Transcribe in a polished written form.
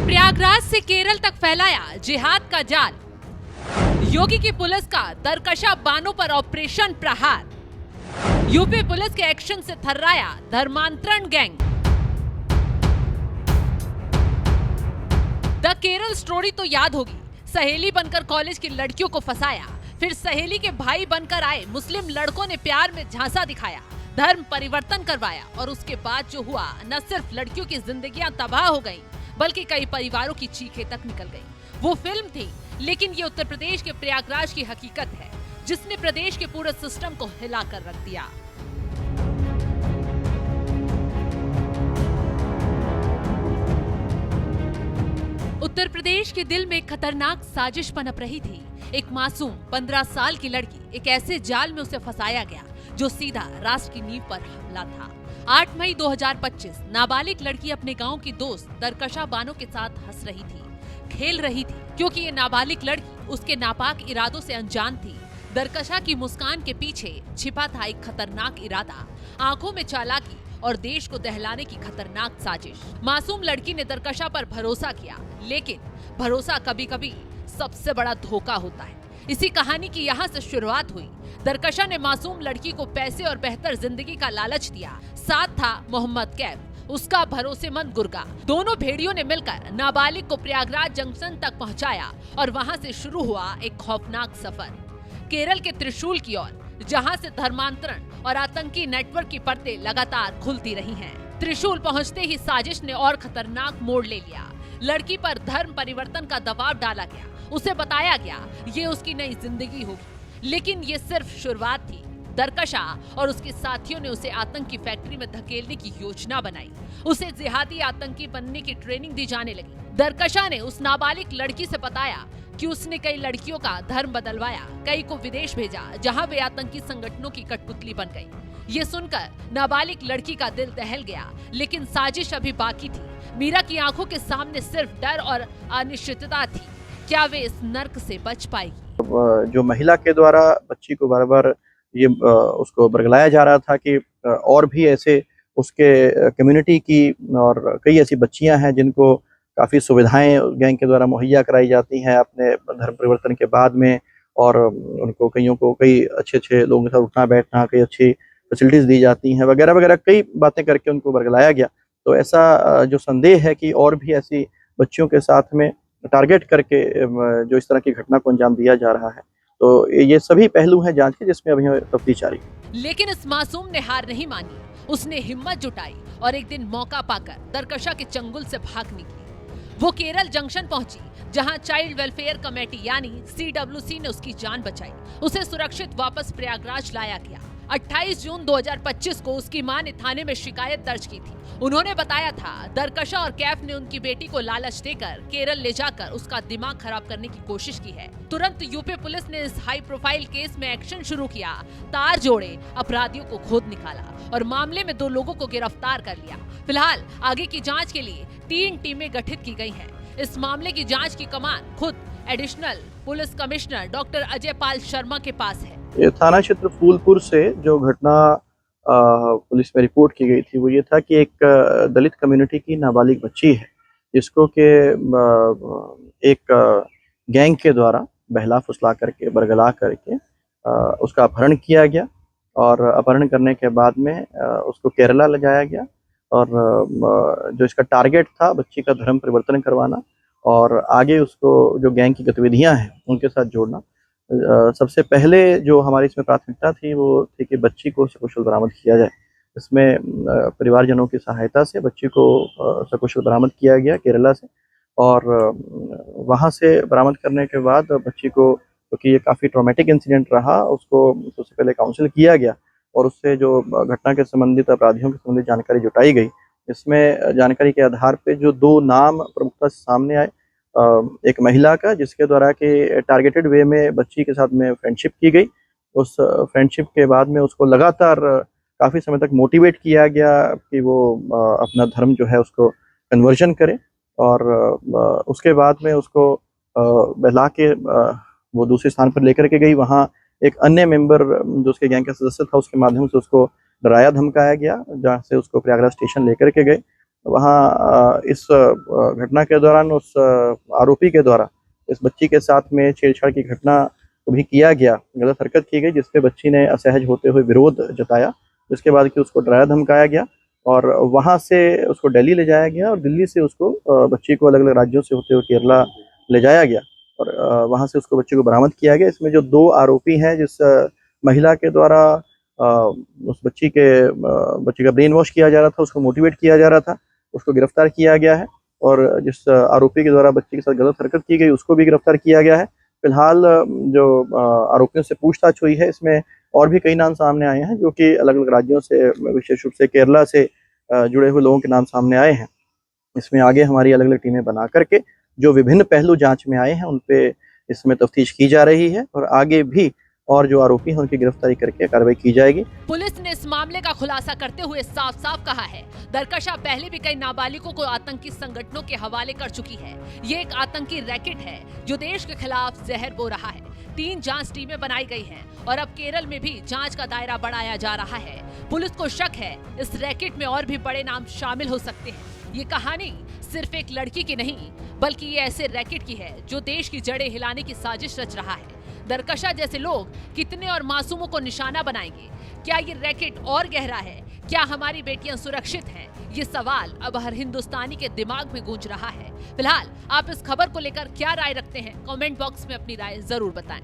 प्रयागराज से केरल तक फैलाया जिहाद का जाल। योगी की पुलिस का दरकशा बानों पर ऑपरेशन प्रहार। यूपी पुलिस के एक्शन से थर्राया धर्मांतरण गैंग। द केरल स्टोरी तो याद होगी। सहेली बनकर कॉलेज की लड़कियों को फंसाया, फिर सहेली के भाई बनकर आए मुस्लिम लड़कों ने प्यार में झांसा दिखाया, धर्म परिवर्तन करवाया और उसके बाद जो हुआ, न सिर्फ लड़कियों की जिंदगियां तबाह हो गईं, बल्कि कई परिवारों की चीखें तक निकल गईं। वो फिल्म थी, लेकिन ये उत्तर प्रदेश के प्रयागराज की हकीकत है, जिसने प्रदेश के पूरे सिस्टम को हिला कर रख दिया। उत्तर प्रदेश के दिल में एक खतरनाक साजिश पनप रही थी। एक मासूम 15 साल की लड़की, एक ऐसे जाल में उसे फंसाया गया जो सीधा राष्ट्र की नींव पर हमला था। 8 मई 2025 नाबालिग लड़की अपने गांव की दोस्त दरकशा बानो के साथ हंस रही थी, खेल रही थी, क्योंकि ये नाबालिग लड़की उसके नापाक इरादों से अनजान थी। दरकशा की मुस्कान के पीछे छिपा था एक खतरनाक इरादा, आंखों में चालाकी और देश को दहलाने की खतरनाक साजिश। मासूम लड़की ने दरकशा पर भरोसा किया, लेकिन भरोसा कभी-कभी सबसे बड़ा धोखा होता है। इसी कहानी की यहाँ से शुरुआत हुई। दरकशा ने मासूम लड़की को पैसे और बेहतर जिंदगी का लालच दिया। साथ था मोहम्मद कैफ, उसका भरोसेमंद गुर्गा। दोनों भेड़ियों ने मिलकर नाबालिग को प्रयागराज जंक्शन तक पहुंचाया और वहां से शुरू हुआ एक खौफनाक सफर केरल के त्रिशूल की ओर, जहां से धर्मांतरण और आतंकी नेटवर्क की परतें लगातार खुलती रही हैं। त्रिशूल पहुंचते ही साजिश ने और खतरनाक मोड़ ले लिया। लड़की पर धर्म परिवर्तन का दबाव डाला गया, उसे बताया गया ये उसकी नई जिंदगी होगी, लेकिन ये सिर्फ शुरुआत थी। दरकशा और उसके साथियों ने उसे आतंक की फैक्ट्री में धकेलने की योजना बनाई। उसे जिहादी आतंकी बनने की ट्रेनिंग दी जाने लगी। दरकशा ने उस नाबालिग लड़की से बताया कि उसने कई लड़कियों का धर्म बदलवाया, कई को विदेश भेजा, जहां वे आतंकी संगठनों की कठपुतली बन गई। ये सुनकर नाबालिग लड़की का दिल दहल गया, लेकिन साजिश अभी बाकी थी। मीरा की आंखों के सामने सिर्फ डर और अनिश्चितता थी। क्या वे इस नर्क से बच पाएगी? जो महिला के द्वारा बच्ची को बार बार ये उसको बरगलाया जा रहा था कि और भी ऐसे उसके कम्युनिटी की और कई ऐसी बच्चियां हैं जिनको काफ़ी सुविधाएं गैंग के द्वारा मुहैया कराई जाती हैं अपने धर्म परिवर्तन के बाद में, और उनको कईयों को कई अच्छे लोगों के साथ उठना बैठना, कई अच्छी फैसिलिटीज़ दी जाती हैं वगैरह वगैरह, कई बातें करके उनको बरगलाया गया। तो ऐसा जो संदेह है कि और भी ऐसी बच्चियों के साथ में टारगेट करके जो इस तरह की घटना को अंजाम दिया जा रहा है, तो ये सभी पहलू हैं जांच के, जिसमें अभी तफ्तीश जारी है। लेकिन इस मासूम ने हार नहीं मानी। उसने हिम्मत जुटाई और एक दिन मौका पाकर दरकशा के चंगुल से भाग निकली। वो केरल जंक्शन पहुंची, जहां चाइल्ड वेलफेयर कमेटी यानी CWC ने उसकी जान बचाई। उसे सुरक्षित वापस प्रयागराज लाया गया। 28 जून 2025 को उसकी मां ने थाने में शिकायत दर्ज की थी। उन्होंने बताया था दरकशा और कैफ ने उनकी बेटी को लालच देकर केरल ले जाकर उसका दिमाग खराब करने की कोशिश की है। तुरंत यूपी पुलिस ने इस हाई प्रोफाइल केस में एक्शन शुरू किया, तार जोड़े, अपराधियों को खोद निकाला और मामले में 2 लोगों को गिरफ्तार कर लिया। फिलहाल आगे की जाँच के लिए 3 टीमें गठित की गयी है। इस मामले की जाँच की कमान खुद additional police commissioner doctor Ajay Pal Sharma के पास है। ये थाना क्षेत्र फूलपुर से जो घटना पुलिस में रिपोर्ट की गई थी, वो ये था कि एक दलित कम्युनिटी की नाबालिग बच्ची है, जिसको के एक गैंग के द्वारा बहला फुसला करके, बरगला करके उसका अपहरण किया गया और अपहरण करने के बाद में उसको केरला ले जाया गया। और जो इसका टारगेट था बच्ची का धर्म परिवर्तन करवाना और आगे उसको जो गैंग की गतिविधियां हैं उनके साथ जोड़ना। सबसे पहले जो हमारी इसमें प्राथमिकता थी वो थी कि बच्ची को सकुशल बरामद किया जाए। इसमें परिवारजनों की सहायता से बच्ची को सकुशल बरामद किया गया केरला से, और वहां से बरामद करने के बाद बच्ची को, क्योंकि ये काफ़ी ट्रॉमेटिक इंसिडेंट रहा, उसको सबसे पहले काउंसिल किया गया और उससे जो घटना के संबंधित अपराधियों के संबंधित जानकारी जुटाई गई। इसमें जानकारी के आधार पर जो 2 नाम प्रमुखता से सामने आए, एक महिला का जिसके द्वारा के टारगेटेड वे में बच्ची के साथ में फ्रेंडशिप की गई। उस फ्रेंडशिप के बाद में उसको लगातार काफ़ी समय तक मोटिवेट किया गया कि वो अपना धर्म जो है उसको कन्वर्जन करे, और उसके बाद में उसको बहला के वो दूसरे स्थान पर लेकर के गई। वहाँ एक अन्य मेंबर जो उसके गैंग का सदस्य था, उसके माध्यम से उसको डराया धमकाया गया, जहाँ से उसको प्रयागराज स्टेशन लेकर के गए वहाँ इस घटना के दौरान उस आरोपी के द्वारा इस बच्ची के साथ में छेड़छाड़ की घटना भी किया गया, गलत हरकत की गई, जिसपे बच्ची ने असहज होते हुए विरोध जताया, जिसके बाद कि उसको डराया धमकाया गया और वहाँ से उसको दिल्ली ले जाया गया और दिल्ली से उसको बच्ची को अलग अलग राज्यों से होते हुए केरला ले जाया गया और वहाँ से उसको बच्ची को बरामद किया गया। इसमें जो 2 आरोपी हैं, जिस महिला के द्वारा उस बच्ची का ब्रेन वॉश किया जा रहा था, उसको मोटिवेट किया जा रहा था, उसको गिरफ्तार किया गया है और जिस आरोपी के द्वारा बच्ची के साथ गलत हरकत की गई उसको भी गिरफ्तार किया गया है। फिलहाल जो आरोपियों से पूछताछ हुई है, इसमें और भी कई नाम सामने आए हैं जो कि अलग अलग राज्यों से, विशेष रूप से केरला से जुड़े हुए लोगों के नाम सामने आए हैं। इसमें आगे हमारी अलग अलग टीमें बना करके जो विभिन्न पहलू जांच में आए हैं उन पे इसमें तफ्तीश की जा रही है और आगे भी और जो आरोपी हैं उनकी गिरफ्तारी करके कार्रवाई की जाएगी। पुलिस ने इस मामले का खुलासा करते हुए साफ साफ कहा है, दरकशा पहले भी कई नाबालिगों को आतंकी संगठनों के हवाले कर चुकी है। ये एक आतंकी रैकेट है जो देश के खिलाफ जहर बो रहा है। 3 जांच टीमें बनाई गई हैं और अब केरल में भी जांच का दायरा बढ़ाया जा रहा है। पुलिस को शक है इस रैकेट में और भी बड़े नाम शामिल हो सकते हैं। ये कहानी सिर्फ एक लड़की की नहीं बल्कि ये ऐसे रैकेट की है जो देश की जड़ें हिलाने की साजिश रच रहा है। दरकशा जैसे लोग कितने और मासूमों को निशाना बनाएंगे? क्या ये रैकेट और गहरा है? क्या हमारी बेटियां सुरक्षित हैं? ये सवाल अब हर हिंदुस्तानी के दिमाग में गूंज रहा है। फिलहाल आप इस खबर को लेकर क्या राय रखते हैं? कमेंट बॉक्स में अपनी राय जरूर बताएं।